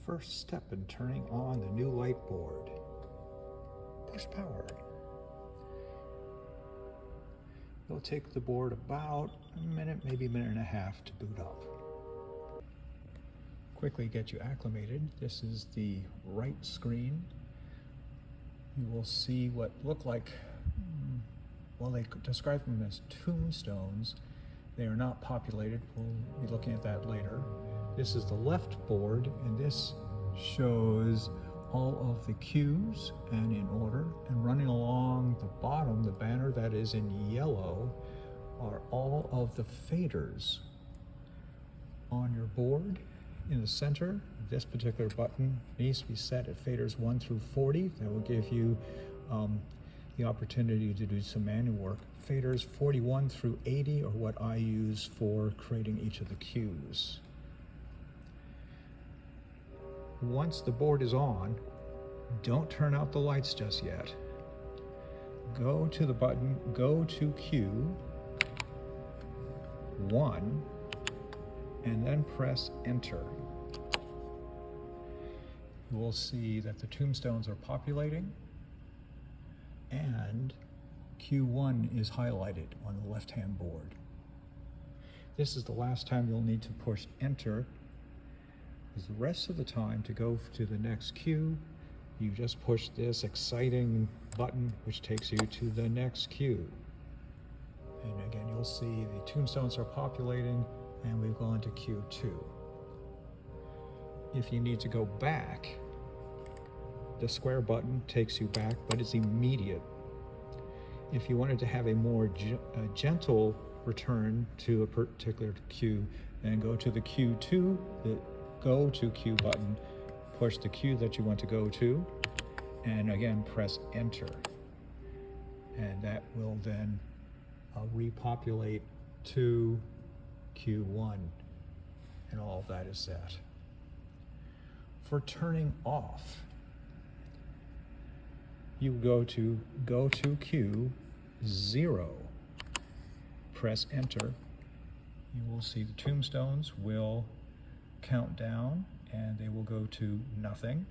first step in turning on the new light board. Push power. It'll take the board about a minute, maybe a minute and a half to boot up. Quickly get you acclimated. This is the right screen. You will see what look like, well, they describe them as tombstones. They are not populated. We'll be looking at that later. This is the left board, and this shows all of the cues and in order. And running along the bottom, the banner that is in yellow, are all of the faders on your board. In the center, this particular button needs to be set at faders 1 through 40. That will give you the opportunity to do some manual work. Faders 41 through 80 are what I use for creating each of the cues. Once the board is on, don't turn out the lights just yet. Go to the button, go to cue 1, and then press enter. You will see that the tombstones are populating and Q1 is highlighted on the left-hand board. This is the last time you'll need to push enter, because the rest of the time to go to the next cue, you just push this exciting button which takes you to the next cue. And again, you'll see the tombstones are populating and we've gone to Q2. If you need to go back, the square button takes you back, but it's immediate. If you wanted to have a more gentle return to a particular cue, then go to the Q2, the go to cue button, push the cue that you want to go to, and again press enter. And that will then repopulate to Q1, and all of that is set. For turning off, you go to cue 0, press enter. You will see the tombstones will count down and they will go to nothing.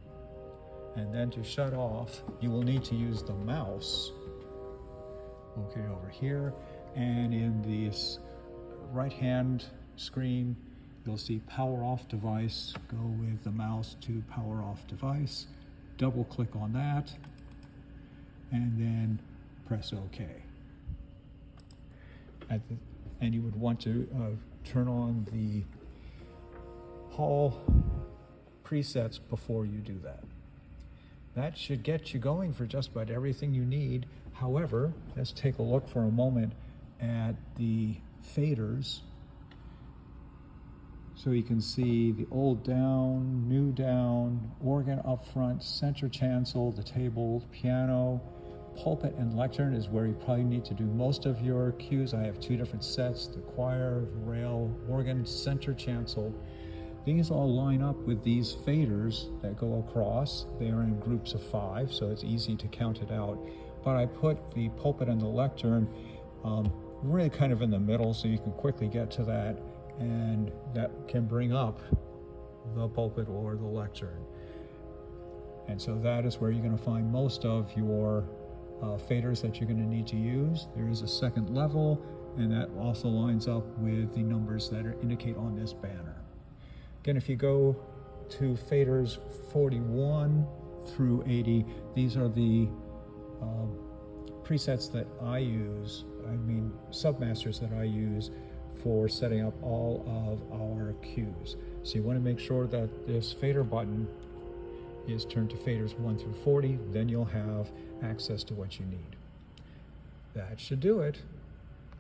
And then to shut off, you will need to use the mouse located over here, and in this right hand screen you'll see power off device. Go with the mouse to power off device, double click on that, and then press OK. And you would want to turn on the Hall presets before you do that. That should get you going for just about everything you need. However, let's take a look for a moment at the faders. So you can see the old down, new down, organ up front, center chancel, the table, piano, pulpit and lectern is where you probably need to do most of your cues. I have 2 different sets, the choir, rail, organ, center chancel. These all line up with these faders that go across. They are in groups of 5, so it's easy to count it out. But I put the pulpit and the lectern really kind of in the middle so you can quickly get to that, and that can bring up the pulpit or the lectern. And so that is where you're going to find most of your faders that you're going to need to use. There is a second level, and that also lines up with the numbers that are indicate on this banner. Again, if you go to faders 41 through 80, these are the presets that I use, submasters that I use for setting up all of our cues. So you want to make sure that this fader button is turned to faders 1 through 40, then you'll have access to what you need. That should do it.